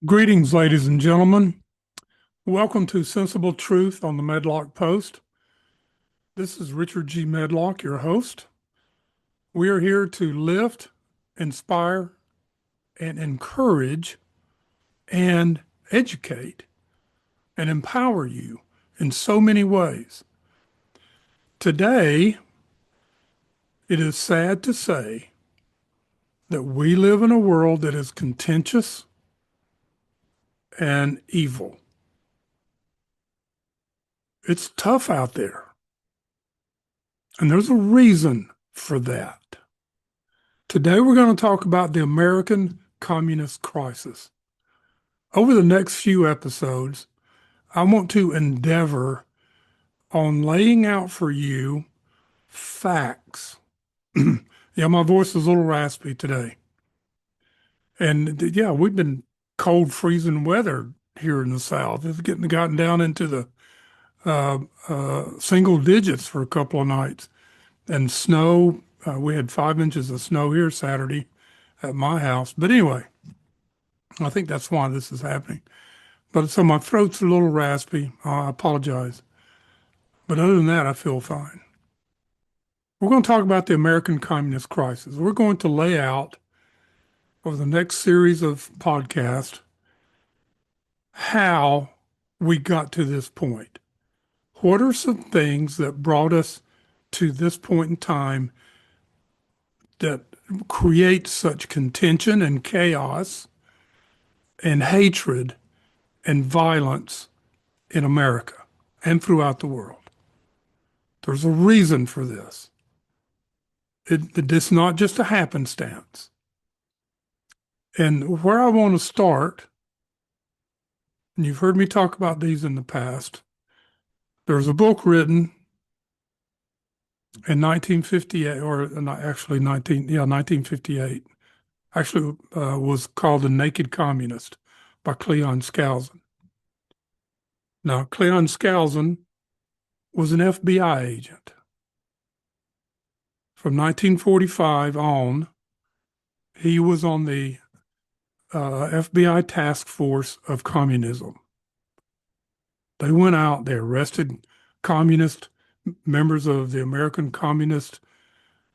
Greetings, ladies and gentlemen. Welcome to Sensible Truth on the Medlock Post. This is Richard G. Medlock, your host. We are here to lift, inspire, and encourage and educate and empower you in so many ways. Today, it is sad to say that we live in a world that is contentious and evil. It's tough out there. And there's a reason for that. Today, we're going to talk about the American communist crisis. Over the next few episodes, I want to endeavor on laying out for you facts. Yeah, my voice is a little raspy today. And yeah, we've been cold, freezing weather here in the South. It's gotten down into the single digits for a couple of nights. And snow, we had 5 inches of snow here Saturday at my house. But anyway, I think that's why this is happening. But so my throat's a little raspy. I apologize. But other than that, I feel fine. We're going to talk about the American communist crisis. We're going to lay out over the next series of podcasts how we got to this point. What are some things that brought us to this point in time that create such contention and chaos and hatred and violence in America and throughout the world? There's a reason for this. It's not just a happenstance. And where I want to start, and you've heard me talk about these in the past, there's a book written in 1958, or not actually 1958, actually was called The Naked Communist by Cleon Skousen. Now, Cleon Skousen was an FBI agent. From 1945 on, he was on the FBI task force of communism. They went out, they arrested communist members of the American Communist,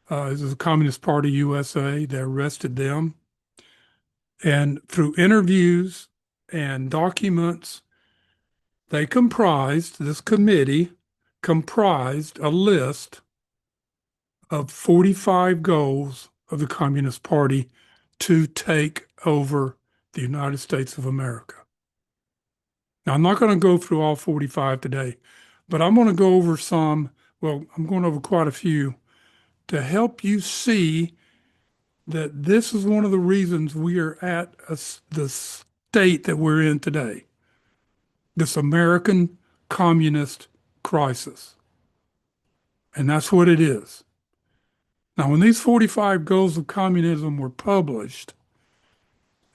this is the Communist Party USA. They arrested them. And through interviews and documents, this committee comprised a list of 45 goals of the Communist Party to take over the United States of America. Now, I'm not going to go through all 45 today, but I'm going to go over some, I'm going over quite a few to help you see that this is one of the reasons we are at the state that we're in today, this American communist crisis. And that's what it is. Now, when these 45 goals of communism were published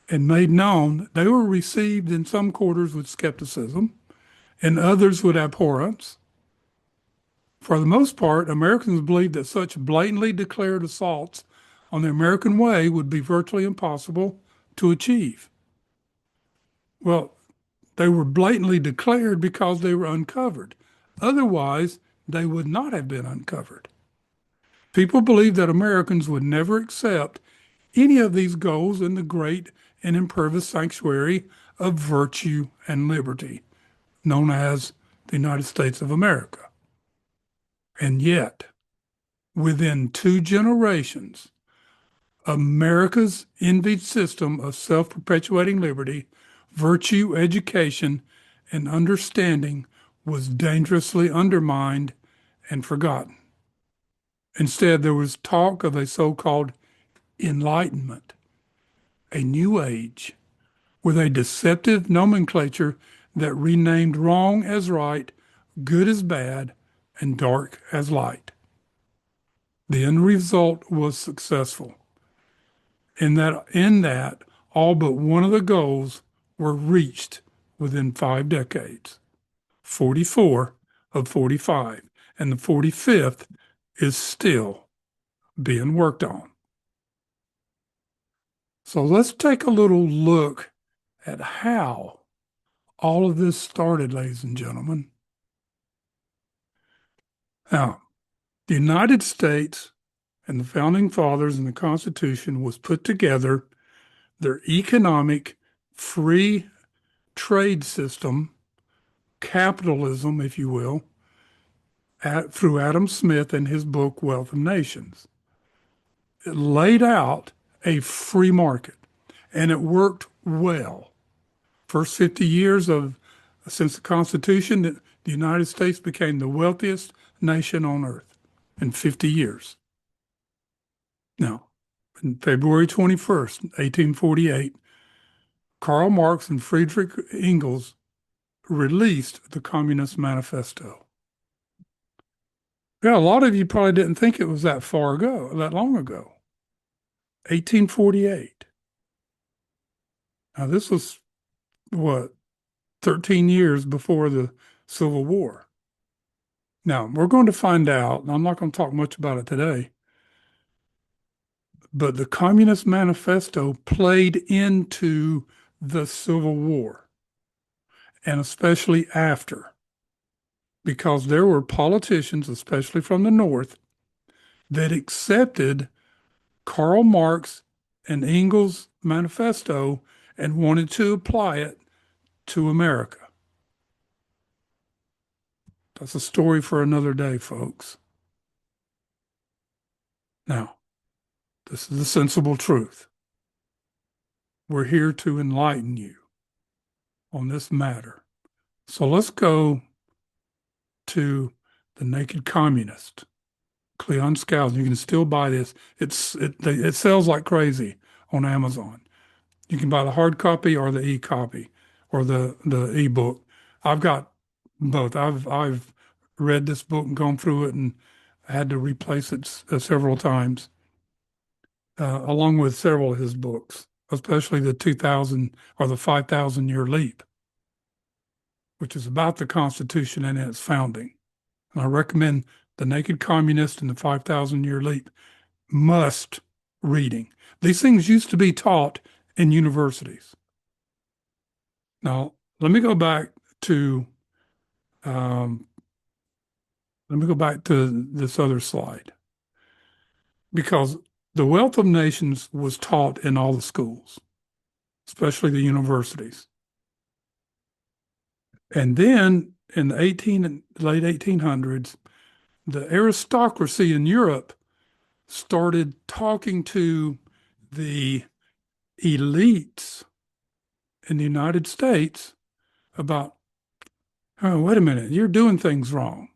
and made known, they were received in some quarters with skepticism and others with abhorrence. For the most part, Americans believed that such blatantly declared assaults on the American way would be virtually impossible to achieve. Well, they were blatantly declared because they were uncovered. Otherwise, they would not have been uncovered. People believed that Americans would never accept any of these goals in the great and impervious sanctuary of virtue and liberty, known as the United States of America. And yet, within 2 generations, America's envied system of self-perpetuating liberty, virtue, education, and understanding was dangerously undermined and forgotten. Instead, there was talk of a so-called enlightenment, a new age, with a deceptive nomenclature that renamed wrong as right, good as bad, and dark as light. The end result was successful. In that, all but one of the goals were reached within 5 decades, 44 of 45, and the 45th is still being worked on. So let's take a little look at how all of this started, ladies and gentlemen. Now, the United States and the founding fathers and the Constitution was put together, their economic free trade system, capitalism, if you will, through Adam Smith and his book, Wealth of Nations. It laid out a free market, and it worked well. First 50 years of since the Constitution, the United States became the wealthiest nation on earth in 50 years. Now, on February 21st, 1848, Karl Marx and Friedrich Engels released the Communist Manifesto. Yeah, a lot of you probably didn't think it was that far ago, that long ago. 1848. Now, this was what, 13 years before the Civil War. Now, we're going to find out, and I'm not going to talk much about it today, but the Communist Manifesto played into the Civil War, and especially after, because there were politicians, especially from the North, that accepted Karl Marx and Engels' manifesto and wanted to apply it to America. That's a story for another day, folks. Now, this is the sensible truth. We're here to enlighten you on this matter. So let's go to The Naked Communist, Cleon Skousen. You can still buy this. It sells like crazy on Amazon. You can buy the hard copy or the e-copy or the e-book. I've got both. I've read this book and gone through it and had to replace it several times, along with several of his books, especially the 2000 or the 5,000 Year Leap, which is about the Constitution and its founding. And I recommend The Naked Communist and the 5,000 Year Leap must reading. These things used to be taught in universities. Now, let me go back to this other slide, because the Wealth of Nations was taught in all the schools, especially the universities. And then in the late 1800s, the aristocracy in Europe started talking to the elites in the United States about, oh, wait a minute, you're doing things wrong.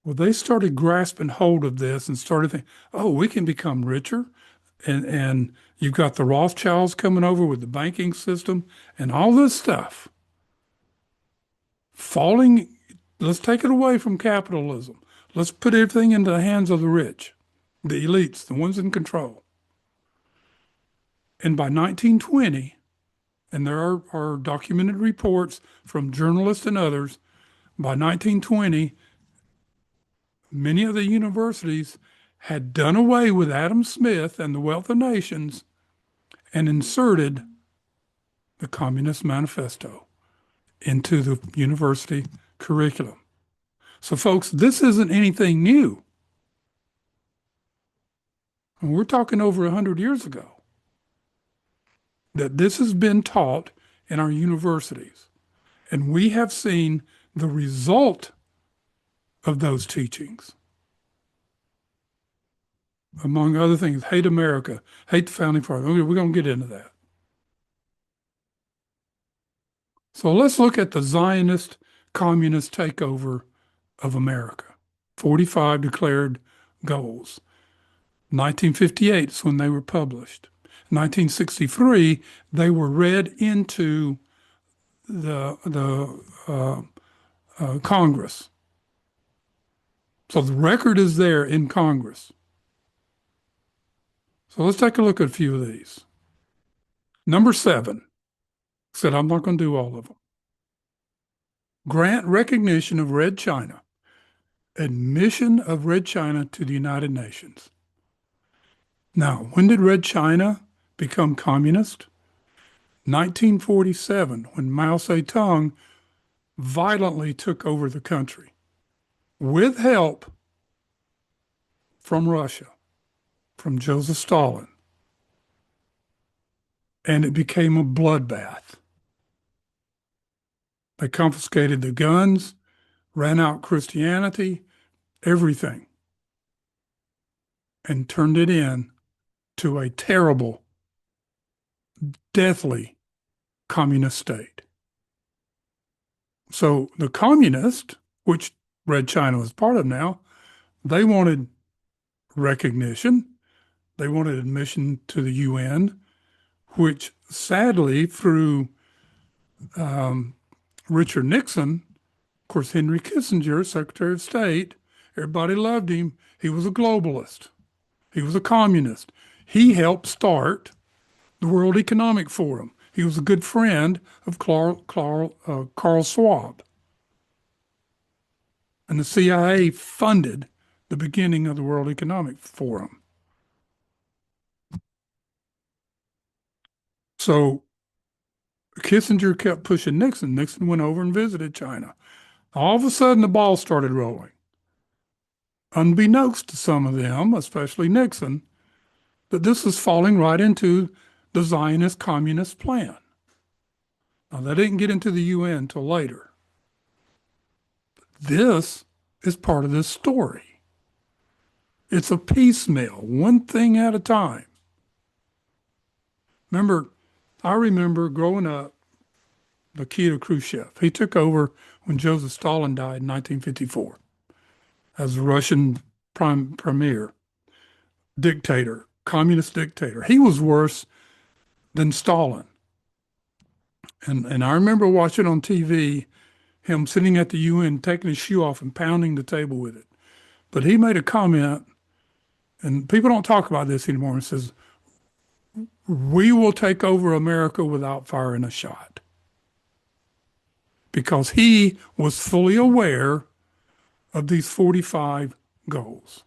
Well, they started grasping hold of this and started thinking, oh, we can become richer. And you've got the Rothschilds coming over with the banking system and all this stuff. Let's take it away from capitalism. Let's put everything into the hands of the rich, the elites, the ones in control. And by 1920, and there are documented reports from journalists and others, by 1920, many of the universities had done away with Adam Smith and the Wealth of Nations and inserted the Communist Manifesto into the university curriculum. So, folks, this isn't anything new. And we're talking over 100 years ago that this has been taught in our universities. And we have seen the result of those teachings. Among other things, hate America, hate the founding fathers. We're going to get into that. So let's look at the Zionist communist takeover of America. 45 declared goals. 1958 is when they were published. 1963, they were read into the Congress. So the record is there in Congress. So let's take a look at a few of these. Number 7, said I'm not going to do all of them. Grant recognition of Red China, admission of Red China to the United Nations. Now, when did Red China become communist? 1947, when Mao Zedong violently took over the country with help from Russia, from Joseph Stalin, and it became a bloodbath. They confiscated the guns, ran out Christianity, everything, and turned it in to a terrible, deathly communist state. So the communists, which Red China was part of now, they wanted recognition. They wanted admission to the UN, which sadly, through Richard Nixon, of course, Henry Kissinger, Secretary of State, everybody loved him. He was a globalist. He was a communist. He helped start the World Economic Forum. He was a good friend of Carl Schwab. And the CIA funded the beginning of the World Economic Forum. So Kissinger kept pushing Nixon. Nixon went over and visited China. All of a sudden, the ball started rolling. Unbeknownst to some of them, especially Nixon, that this was falling right into the Zionist communist plan. Now, they didn't get into the UN until later. This is part of this story. It's a piecemeal, one thing at a time. I remember growing up, Nikita Khrushchev. He took over when Joseph Stalin died in 1954 as the Russian premier, dictator, communist dictator. He was worse than Stalin. And I remember watching on TV him sitting at the UN, taking his shoe off and pounding the table with it. But he made a comment, and people don't talk about this anymore, and says, "We will take over America without firing a shot." Because he was fully aware of these 45 goals.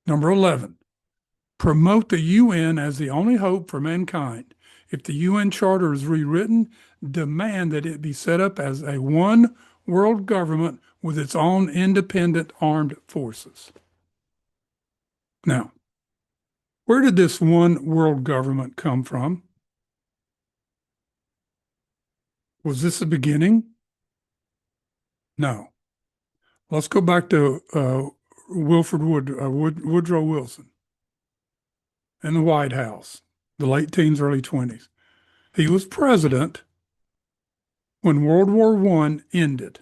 Number 11, promote the UN as the only hope for mankind. If the UN Charter is rewritten, demand that it be set up as a one world government with its own independent armed forces. Now, where did this one world government come from? Was this the beginning? No. Let's go back to Woodrow Wilson in the White House, the late teens, early 20s. He was president when World War I ended.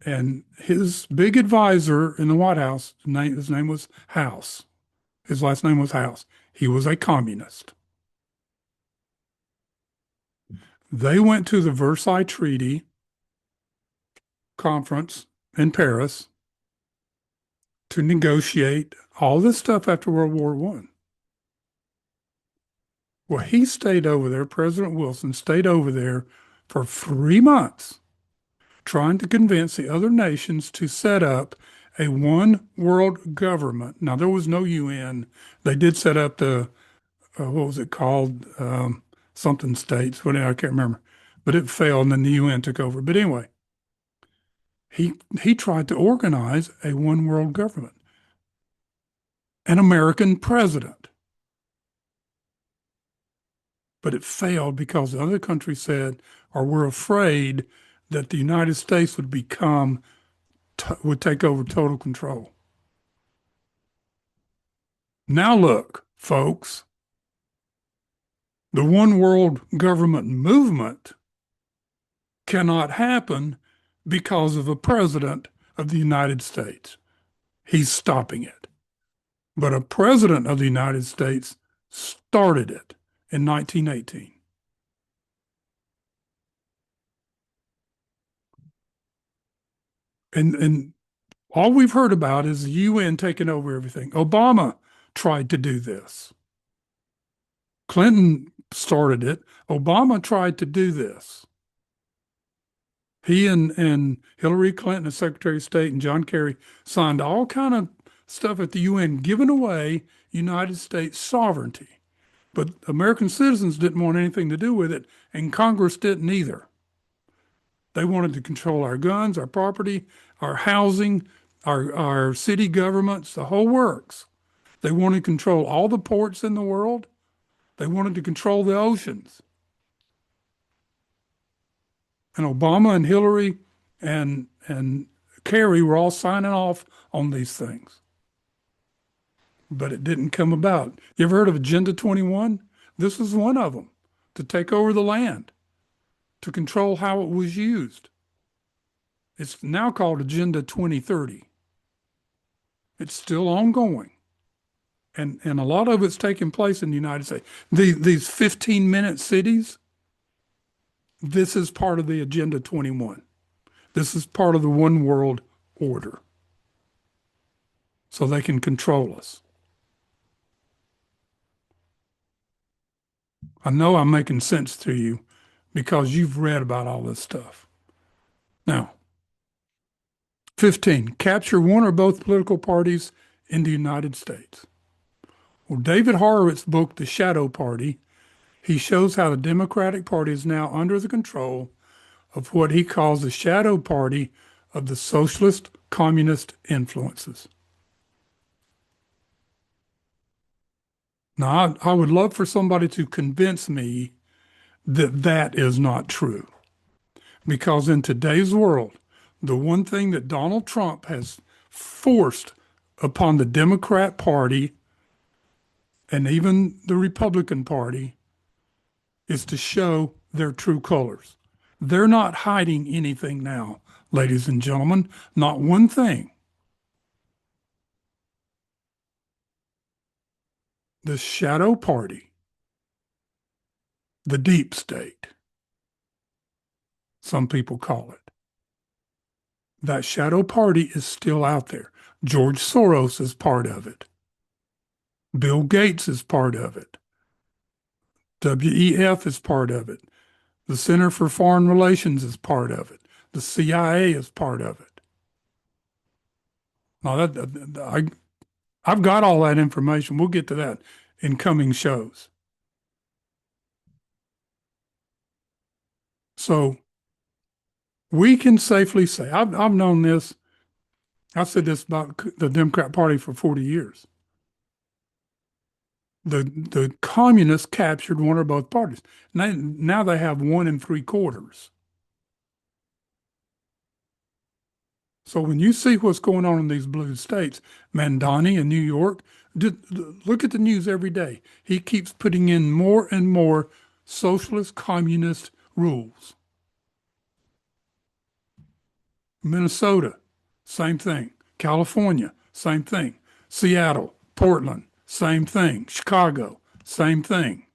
And his big advisor in the White House, his name was House. His last name was House. He was a communist. They went to the Versailles Treaty conference in Paris to negotiate all this stuff after World War I. Well, he stayed over there, President Wilson stayed over there for 3 months trying to convince the other nations to set up a one world government. Now, there was no UN. They did set up the, what was it called? Something states, whatever, I can't remember. But it failed and then the UN took over. But anyway, he tried to organize a one world government, an American president. But it failed because the other countries said, or were afraid that the United States would would take over total control. Now look, folks, the one world government movement cannot happen because of a president of the United States. He's stopping it. But a president of the United States started it in 1918. And all we've heard about is the UN taking over everything. Obama tried to do this. Clinton started it. Obama tried to do this. He and Hillary Clinton as Secretary of State and John Kerry signed all kind of stuff at the UN giving away United States sovereignty. But American citizens didn't want anything to do with it, and Congress didn't either. They wanted to control our guns, our property, our housing, our city governments, the whole works. They wanted to control all the ports in the world. They wanted to control the oceans. And Obama and Hillary and Kerry were all signing off on these things. But it didn't come about. You ever heard of Agenda 21? This is one of them, to take over the land, to control how it was used. It's now called Agenda 2030. It's still ongoing. And a lot of it's taking place in the United States. These 15-minute cities, this is part of the Agenda 21. This is part of the one world order. So they can control us. I know I'm making sense to you because you've read about all this stuff. Now, 15, capture one or both political parties in the United States. Well, David Horowitz's book, The Shadow Party, he shows how the Democratic Party is now under the control of what he calls the shadow party of the socialist communist influences. Now, I would love for somebody to convince me that that is not true. Because in today's world, the one thing that Donald Trump has forced upon the Democrat Party and even the Republican Party is to show their true colors. They're not hiding anything now, ladies and gentlemen, not one thing. The shadow party, the deep state, some people call it. That shadow party is still out there. George Soros is part of it. Bill Gates is part of it. WEF is part of it. The Center for Foreign Relations is part of it. The CIA is part of it. Now, I've got all that information. We'll get to that in coming shows. So we can safely say, I've known this, I've said this about the Democrat Party for 40 years. The communists captured one or both parties. Now they have 1 3/4. So when you see what's going on in these blue states, Mandani in New York, look at the news every day. He keeps putting in more and more socialist communist rules. Minnesota, same thing. California, same thing. Seattle, Portland, same thing. Chicago, same thing.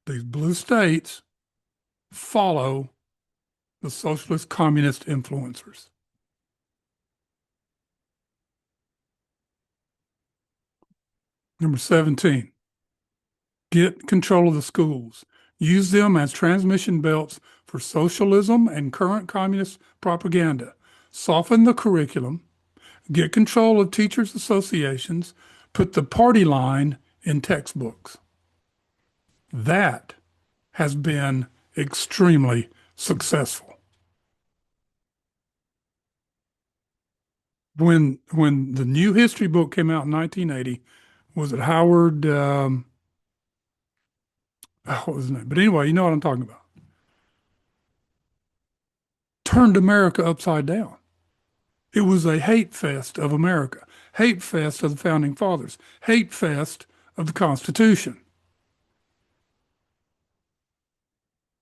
These blue states follow the socialist communist influencers. Number 17, get control of the schools. Use them as transmission belts for socialism and current communist propaganda. Soften the curriculum. Get control of teachers' associations. Put the party line in textbooks. That has been extremely successful. When the new history book came out in 1980, was it Howard? What was his name? But anyway, you know what I'm talking about. Turned America upside down. It was a hate fest of America, hate fest of the founding fathers, hate fest of the Constitution.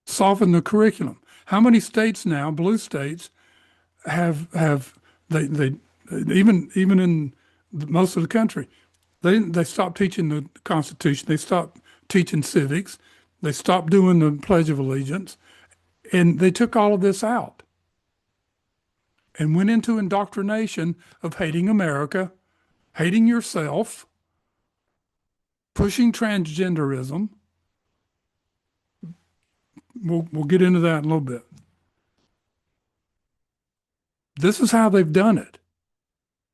Soften the curriculum. How many states now, blue states, have they even in most of the country, they stopped teaching the Constitution. They stopped teaching civics. They stopped doing the Pledge of Allegiance, and they took all of this out and went into indoctrination of hating America, hating yourself, pushing transgenderism. We'll get into that in a little bit. This is how they've done it.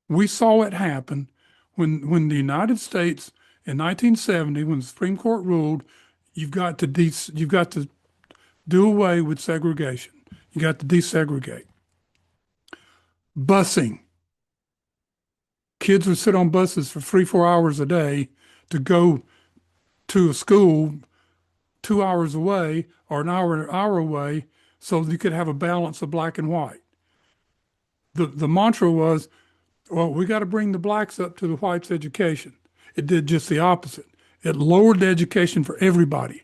We saw it happen when the United States in 1970, when the Supreme Court ruled, you've got to do away with segregation. You got to desegregate. Busing. Kids would sit on buses for 3, 4 hours a day to go to a school 2 hours away or an hour away so you could have a balance of black and white. The mantra was, well, we got to bring the blacks up to the whites' education. It did just the opposite. It lowered the education for everybody,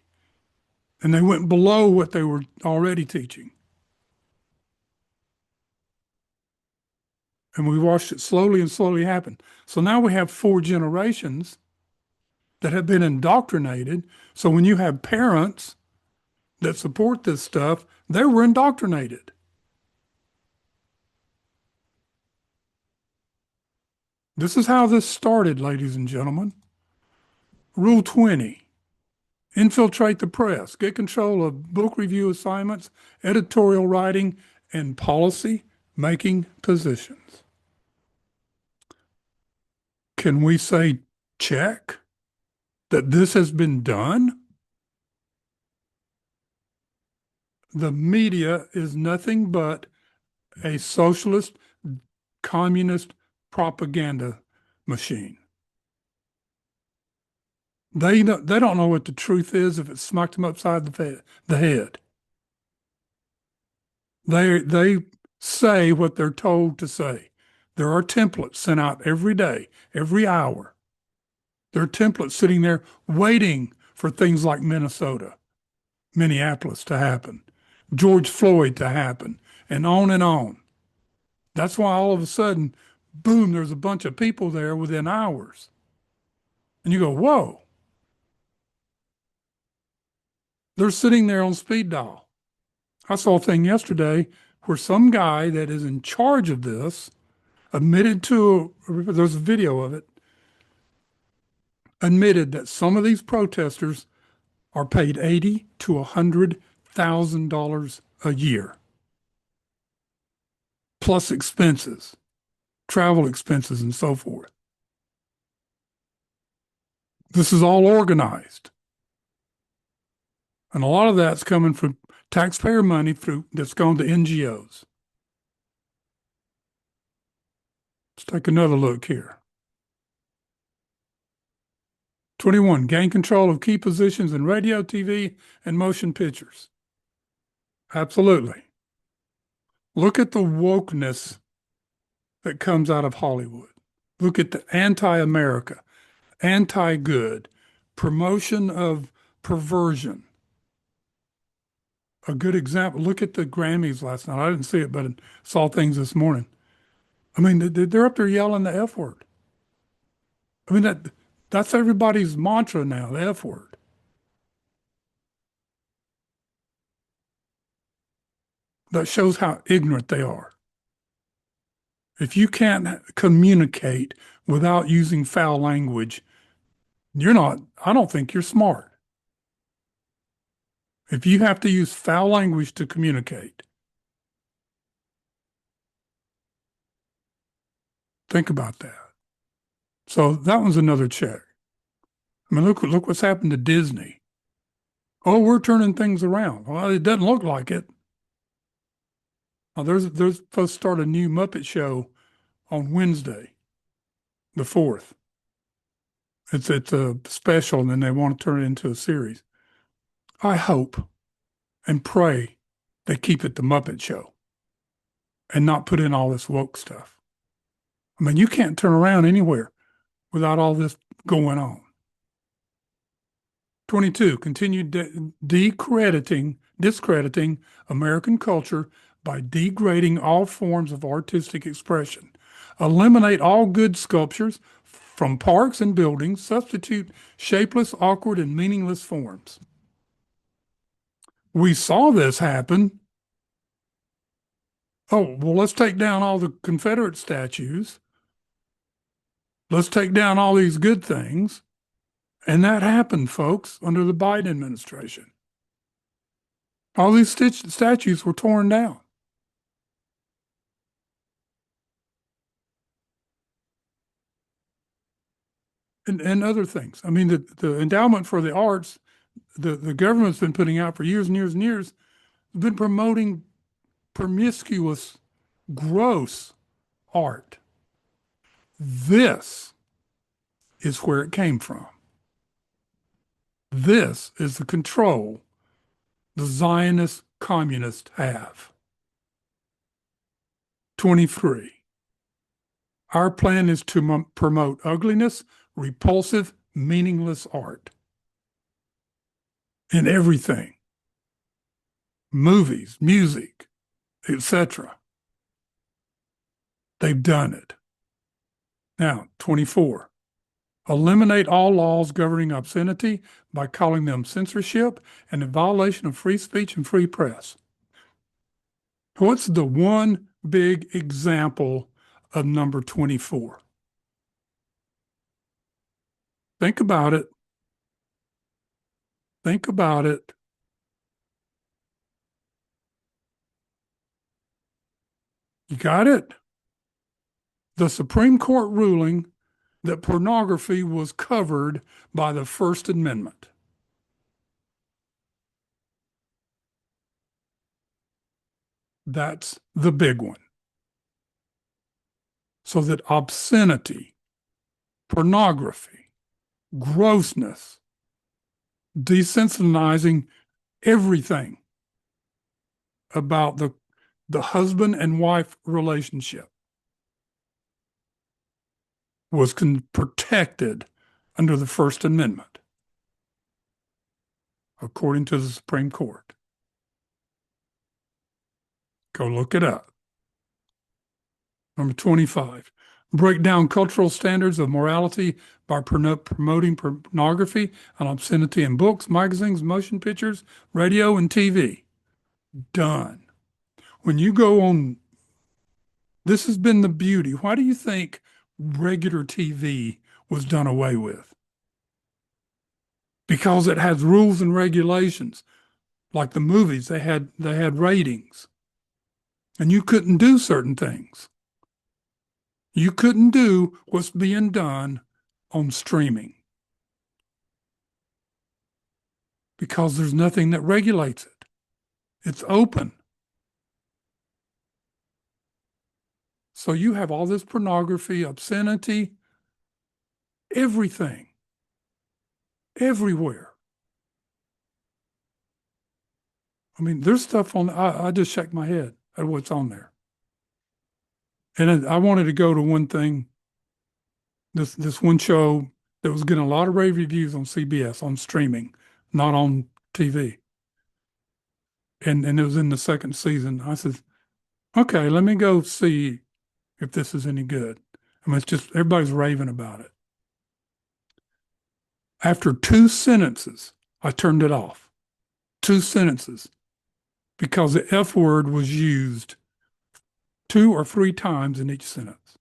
and they went below what they were already teaching. And we watched it slowly and slowly happen. So now we have 4 generations that have been indoctrinated. So when you have parents that support this stuff, they were indoctrinated. This is how this started, ladies and gentlemen. Rule 20, infiltrate the press, get control of book review assignments, editorial writing, and policy making positions. Can we say check that this has been done? The media is nothing but a socialist, communist propaganda machine. They don't know what the truth is if it's smacked them upside the head. They say what they're told to say. There are templates sent out every day, every hour. There are templates sitting there waiting for things like Minnesota, Minneapolis to happen, George Floyd to happen, and on and on. That's why all of a sudden, boom, there's a bunch of people there within hours. And you go, whoa. They're sitting there on speed dial. I saw a thing yesterday where some guy that is in charge of this admitted there's a video of it, admitted that some of these protesters are paid $80,000 to $100,000 a year, plus expenses, travel expenses, and so forth. This is all organized. And a lot of that's coming from taxpayer money that's gone to NGOs. Let's take another look here. 21, gain control of key positions in radio, TV, and motion pictures. Absolutely. Look at the wokeness that comes out of Hollywood. Look at the anti-America, anti-good, promotion of perversion. A good example, look at the Grammys last night. I didn't see it, but I saw things this morning. I mean, they're up there yelling the F word. I mean, that's everybody's mantra now, the F word. That shows how ignorant they are. If you can't communicate without using foul language, I don't think you're smart. If you have to use foul language to communicate, think about that. So that one's another check. I mean, look what's happened to Disney. Oh, we're turning things around. Well, it doesn't look like it. Now, there's supposed to start a new Muppet show on Wednesday, the 4th. It's a special, and then they want to turn it into a series. I hope and pray they keep it the Muppet Show and not put in all this woke stuff. I mean, you can't turn around anywhere without all this going on. 22, continue discrediting American culture by degrading all forms of artistic expression. Eliminate all good sculptures from parks and buildings. Substitute shapeless, awkward, and meaningless forms. We saw this happen. Oh, well, let's take down all the Confederate statues. Let's take down all these good things. And that happened, folks, under the Biden administration. All these statues were torn down. and other things. I mean, the endowment for the arts, the government's been putting out for years and years and years, been promoting promiscuous, gross art. This is where it came from. This is the control the Zionist communists have. 23. Our plan is to promote ugliness, repulsive, meaningless art in everything, movies, music, etc. They've done it. Now, 24. Eliminate all laws governing obscenity by calling them censorship and a violation of free speech and free press. What's the one big example of number 24? Think about it. Think about it. You got it? The Supreme Court ruling that pornography was covered by the First Amendment. That's the big one. So that obscenity, pornography, grossness, desensitizing everything about the husband and wife relationship was protected under the First Amendment, according to the Supreme Court. Go look it up. Number 25, break down cultural standards of morality by promoting pornography and obscenity in books, magazines, motion pictures, radio, and TV. Done. When you go on, this has been the beauty. Why do you think regular TV was done away with? Because it has rules and regulations. Like the movies, they had ratings. And you couldn't do certain things. You couldn't do what's being done on streaming because there's nothing that regulates it. It's open. So you have all this pornography, obscenity, everything, everywhere. I mean, there's stuff on, I just shake my head at what's on there. And I wanted to go to one thing, this one show that was getting a lot of rave reviews on CBS, on streaming, not on TV. And it was in the second season. I said, okay, let me go see if this is any good. I mean, it's just, everybody's raving about it. After 2 sentences, I turned it off. 2 sentences. Because the F word was used 2 or 3 times in each sentence.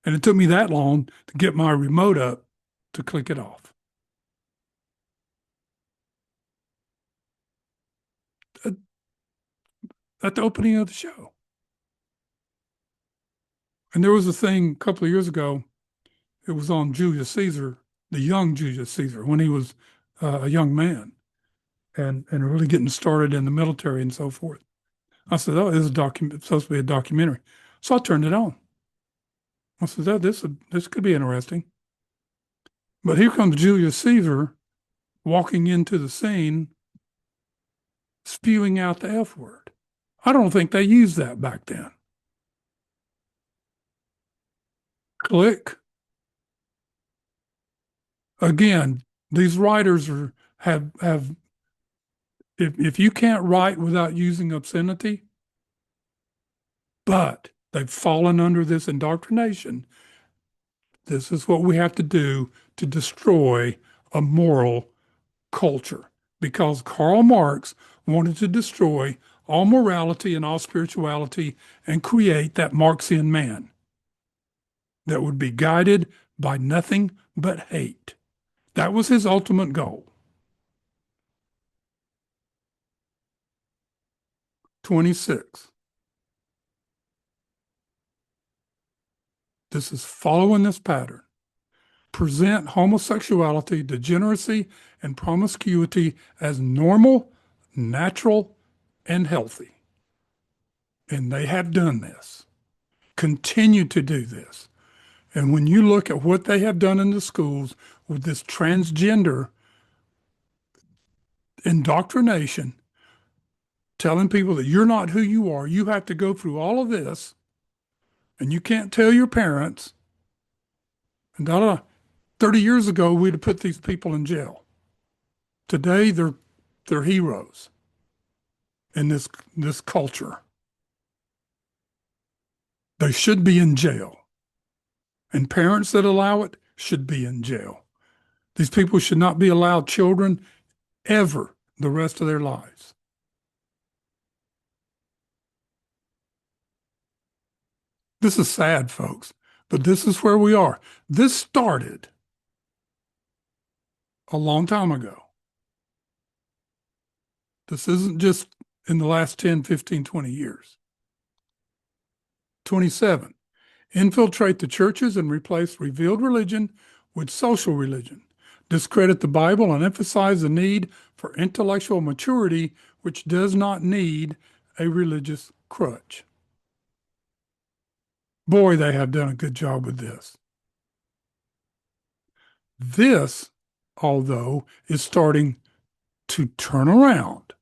And it took me that long to get my remote up to click it off. At the opening of the show. And there was a thing a couple of years ago, it was on Julius Caesar, the young Julius Caesar, when he was a young man and really getting started in the military and so forth. I said, oh, this is supposed to be a documentary. So I turned it on. I said, oh, this could be interesting. But here comes Julius Caesar walking into the scene, spewing out the F word. I don't think they used that back then. Click. Again, these writers have if you can't write without using obscenity, but they've fallen under this indoctrination, this is what we have to do to destroy a moral culture. Because Karl Marx wanted to destroy all morality and all spirituality and create that Marxian man that would be guided by nothing but hate. That was his ultimate goal. 26. This is following this pattern. present homosexuality, degeneracy, and promiscuity as normal, natural, and healthy. And they have done this, continue to do this. And when you look at what they have done in the schools with this transgender indoctrination, telling people that you're not who you are, you have to go through all of this, and you can't tell your parents, and da, da, da. 30 years ago, we'd have put these people in jail. Today, they're heroes in this culture. They should be in jail. And parents that allow it should be in jail. These people should not be allowed children ever the rest of their lives. This is sad, folks, but this is where we are. This started a long time ago. This isn't just in the last 10, 15, 20 years. 27, infiltrate the churches and replace revealed religion with social religion. Discredit the Bible and emphasize the need for intellectual maturity, which does not need a religious crutch. Boy, they have done a good job with this. This, although, is starting to turn around.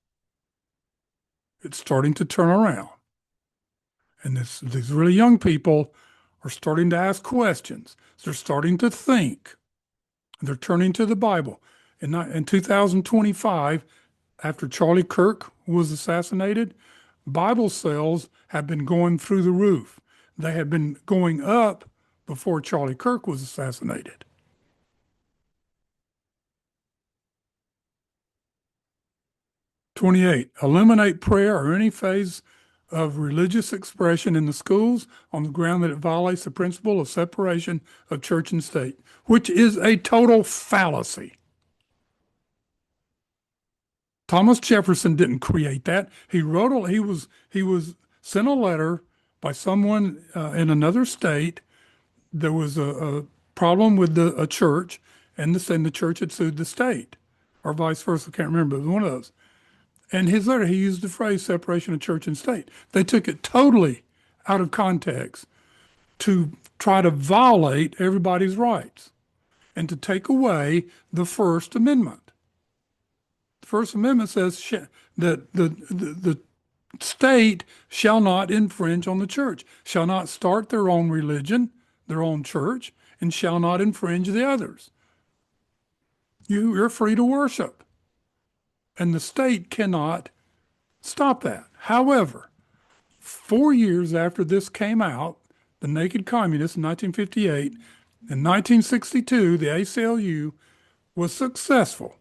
It's starting to turn around. And these really young people are starting to ask questions. They're starting to think. They're turning to the Bible. In 2025, after Charlie Kirk was assassinated, Bible sales have been going through the roof. They had been going up before Charlie Kirk was assassinated. '28, eliminate prayer or any phase of religious expression in the schools on the ground that it violates the principle of separation of church and state, which is a total fallacy. Thomas Jefferson didn't create that. He was sent a letter by someone in another state. There was a problem with a church, and the church had sued the state, or vice versa. I can't remember. It was one of those. And his letter, he used the phrase separation of church and state. They took it totally out of context to try to violate everybody's rights and to take away the First Amendment. The First Amendment says that the state shall not infringe on the church, shall not start their own religion, their own church, and shall not infringe the others. You're free to worship. And the state cannot stop that. However, 4 years after this came out, the Naked Communists in 1958, in 1962, the ACLU was successful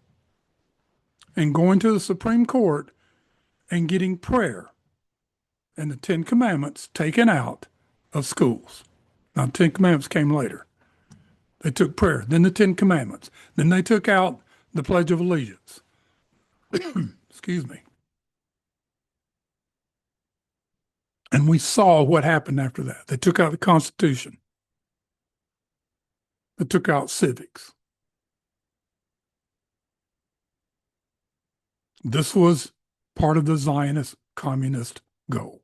in going to the Supreme Court and getting prayer and the Ten Commandments taken out of schools. Now, the Ten Commandments came later. They took prayer, then the Ten Commandments. Then they took out the Pledge of Allegiance. Excuse me. And we saw what happened after that. They took out the Constitution. They took out civics. This was part of the Zionist communist goal.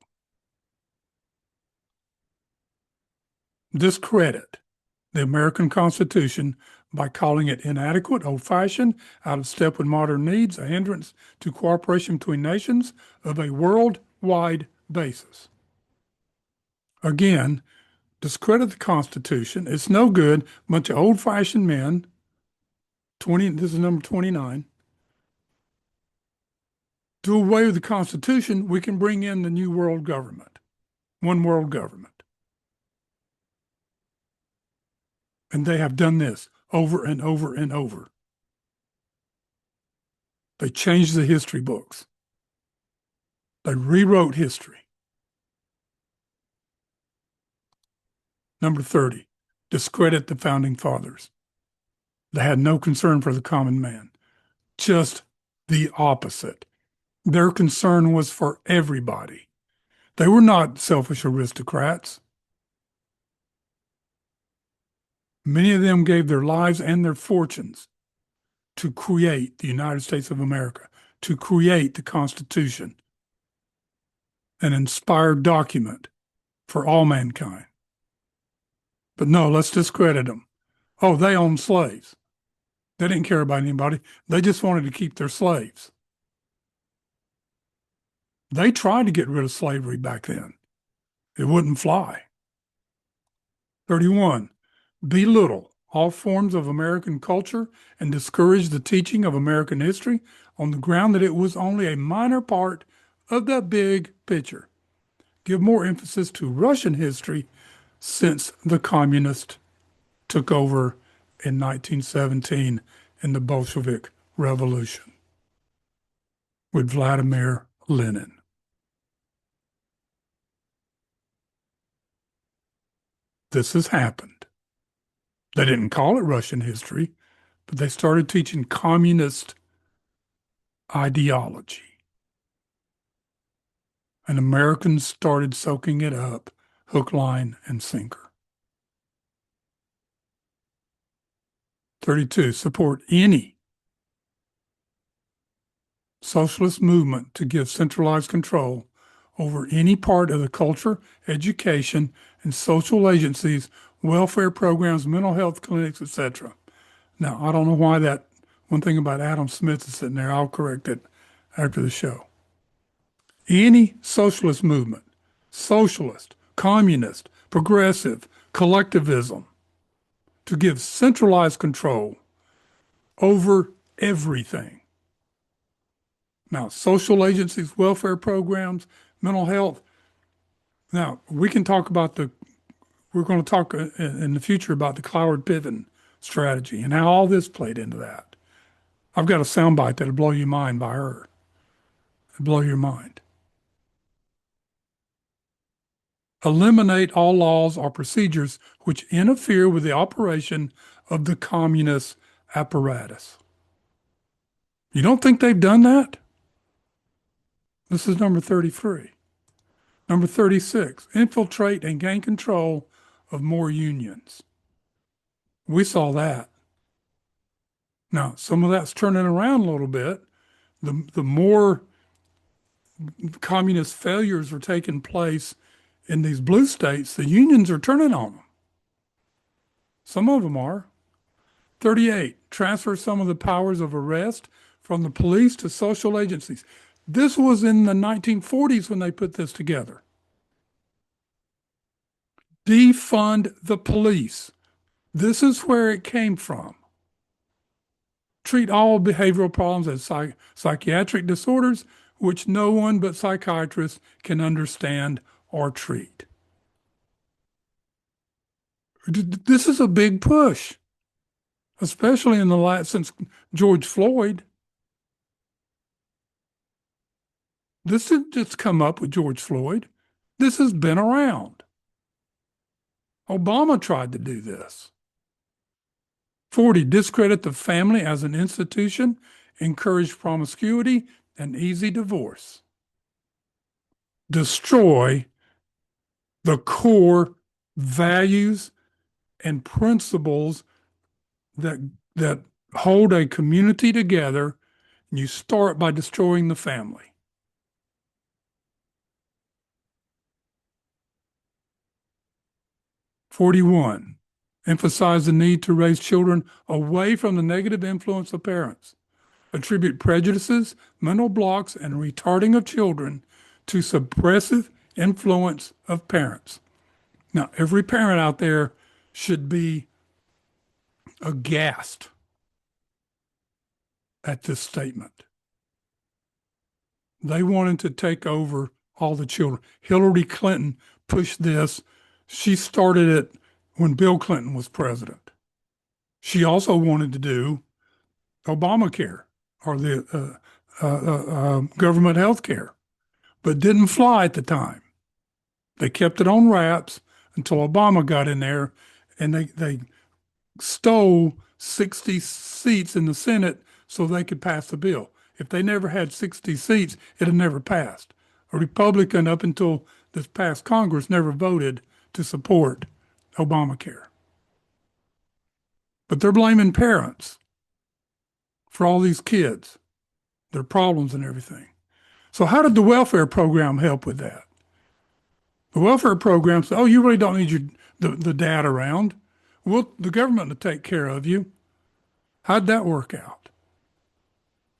Discredit the American Constitution by calling it inadequate, old-fashioned, out of step with modern needs, a hindrance to cooperation between nations of a worldwide basis. Again, discredit the Constitution. It's no good. Bunch of old-fashioned men. This is number 29. Do away with the Constitution, we can bring in the new world government. One world government. And they have done this over and over and over. They changed the history books. They rewrote history. Number 30, discredit the founding fathers. They had no concern for the common man. Just the opposite. Their concern was for everybody. They were not selfish aristocrats. Many of them gave their lives and their fortunes to create the United States of America, to create the Constitution, an inspired document for all mankind. But no, let's discredit them. Oh, they owned slaves. They didn't care about anybody. They just wanted to keep their slaves. They tried to get rid of slavery back then. It wouldn't fly. 31. Belittle all forms of American culture and discourage the teaching of American history on the ground that it was only a minor part of the big picture. Give more emphasis to Russian history since the communists took over in 1917 in the Bolshevik Revolution with Vladimir Lenin. This has happened. They didn't call it Russian history, but they started teaching communist ideology. And Americans started soaking it up, hook, line, and sinker. 32. Support any socialist movement to give centralized control over any part of the culture, education, and social agencies, welfare programs, mental health clinics, etc. Now, I don't know why that one thing about Adam Smith is sitting there. I'll correct it after the show. Any socialist movement, socialist, communist, progressive, collectivism, to give centralized control over everything. Now, social agencies, welfare programs, mental health. Now, we can talk about we're going to talk in the future about the Cloward-Piven strategy and how all this played into that. I've got a soundbite that'll blow your mind by her. It'll blow your mind. Eliminate all laws or procedures which interfere with the operation of the communist apparatus. You don't think they've done that? This is number 33. Number 36, infiltrate and gain control of more unions. We saw that. Now, some of that's turning around a little bit. The more communist failures are taking place in these blue states, the unions are turning on them. Some of them are. 38, transfer some of the powers of arrest from the police to social agencies. This was in the 1940s when they put this together. Defund the police. This is where it came from. Treat all behavioral problems as psychiatric disorders, which no one but psychiatrists can understand or treat. This is a big push, especially in the last, since George Floyd. This didn't just come up with George Floyd. This has been around. Obama tried to do this. 40, discredit the family as an institution, encourage promiscuity and easy divorce. Destroy the core values and principles that hold a community together, and you start by destroying the family. 41, emphasize the need to raise children away from the negative influence of parents. Attribute prejudices, mental blocks, and retarding of children to suppressive influence of parents. Now, every parent out there should be aghast at this statement. They wanted to take over all the children. Hillary Clinton pushed this. She started it when Bill Clinton was president. She also wanted to do Obamacare or the government health care, but didn't fly at the time. They kept it on wraps until Obama got in there, and they stole 60 seats in the Senate so they could pass the bill. If they never had 60 seats, it had never passed. A Republican, up until this past Congress, never voted to support Obamacare. But they're blaming parents for all these kids, their problems and everything. So how did the welfare program help with that? The welfare program said, oh, you really don't need the dad around. Well, the government will take care of you. How'd that work out?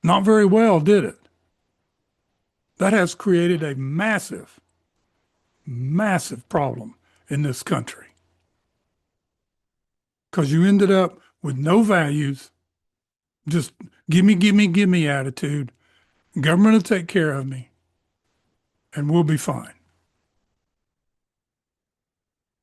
Not very well, did it? That has created a massive, massive problem in this country because you ended up with no values, just give me attitude. Government will take care of me and we'll be fine.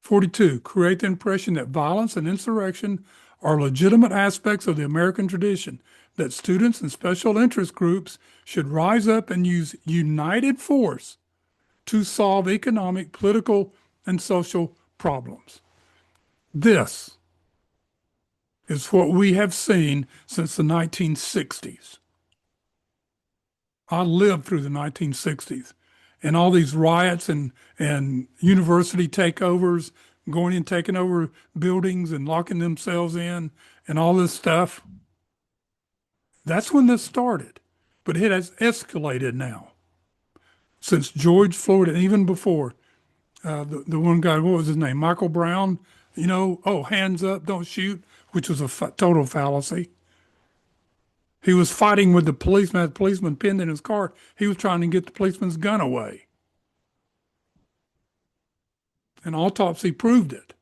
42, create the impression that violence and insurrection are legitimate aspects of the American tradition, that students and special interest groups should rise up and use united force to solve economic, political, and social problems. This is what we have seen since the 1960s. I lived through the 1960s and all these riots and university takeovers, going and taking over buildings and locking themselves in and all this stuff. That's when this started. But it has escalated now since George Floyd and even before. The one guy, what was his name? Michael Brown, oh, hands up, don't shoot, which was a total fallacy. He was fighting with the policeman, had the policeman pinned in his car. He was trying to get the policeman's gun away. And autopsy proved it.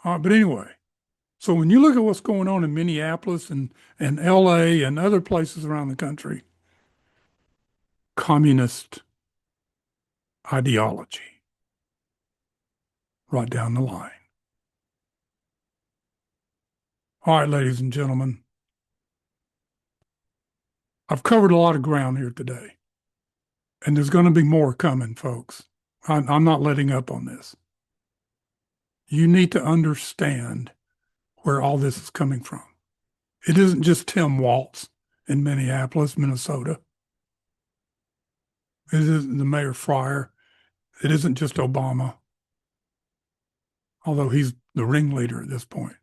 All right, but anyway, so when you look at what's going on in Minneapolis and LA and other places around the country, communist ideology right down the line. All right, ladies and gentlemen, I've covered a lot of ground here today, and there's going to be more coming, folks. I'm not letting up on this. You need to understand where all this is coming from. It isn't just Tim Walz in Minneapolis, Minnesota. It isn't the Mayor Fryer. It isn't just Obama, although he's the ringleader at this point.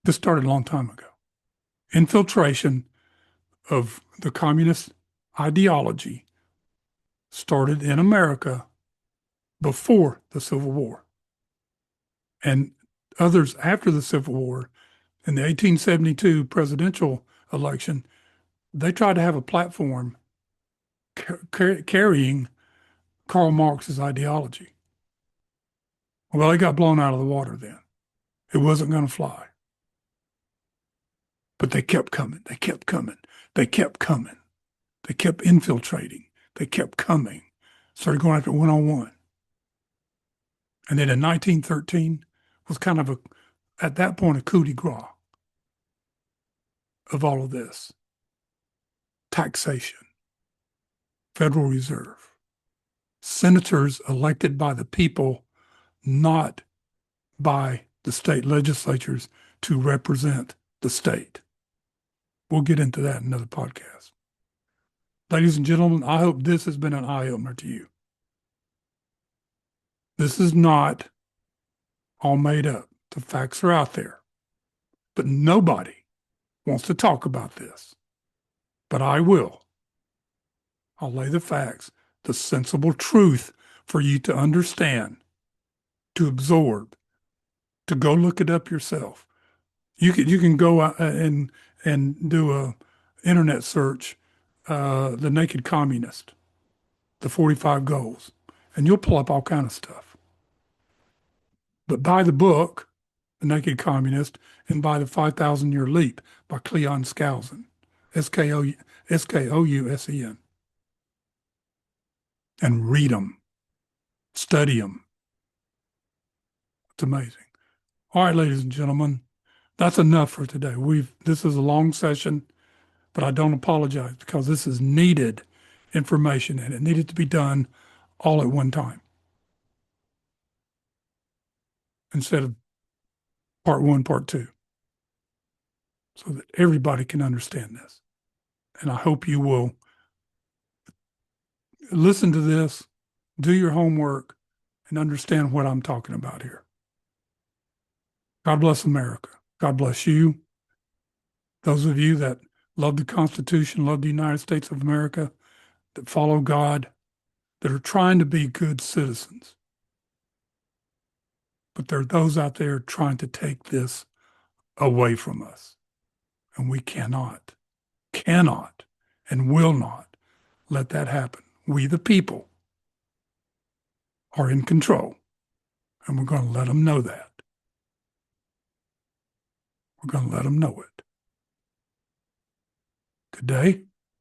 This started a long time ago. Infiltration of the communist ideology started in America before the Civil War. And others after the Civil War, in the 1872 presidential election, they tried to have a platform carrying Karl Marx's ideology. Well, they got blown out of the water then. It wasn't going to fly. But they kept coming. They kept coming. They kept coming. They kept infiltrating. They kept coming. Started going after one-on-one. And then in 1913 was kind of at that point, a coup de grace of all of this. Taxation, Federal Reserve, senators elected by the people, not by the state legislatures to represent the state. We'll get into that in another podcast. Ladies and gentlemen, I hope this has been an eye-opener to you. This is not all made up. The facts are out there. But nobody wants to talk about this. But I will. I'll lay the facts, the sensible truth for you to understand, to absorb, to go look it up yourself. You can go and do a internet search, the Naked Communist, the 45 Goals, and you'll pull up all kind of stuff. But buy the book, The Naked Communist, and buy the 5,000-Year Leap by Cleon Skousen, Skousen, and read them, study them. It's amazing. All right, ladies and gentlemen, that's enough for today. This is a long session, but I don't apologize because this is needed information and it needed to be done all at one time instead of part one, part two, so that everybody can understand this. And I hope you will listen to this, do your homework, and understand what I'm talking about here. God bless America. God bless you. Those of you that love the Constitution, love the United States of America, that follow God, that are trying to be good citizens. But there are those out there trying to take this away from us. And we cannot, and will not let that happen. We, the people, are in control, and we're going to let them know that. We're going to let them know it. Good day.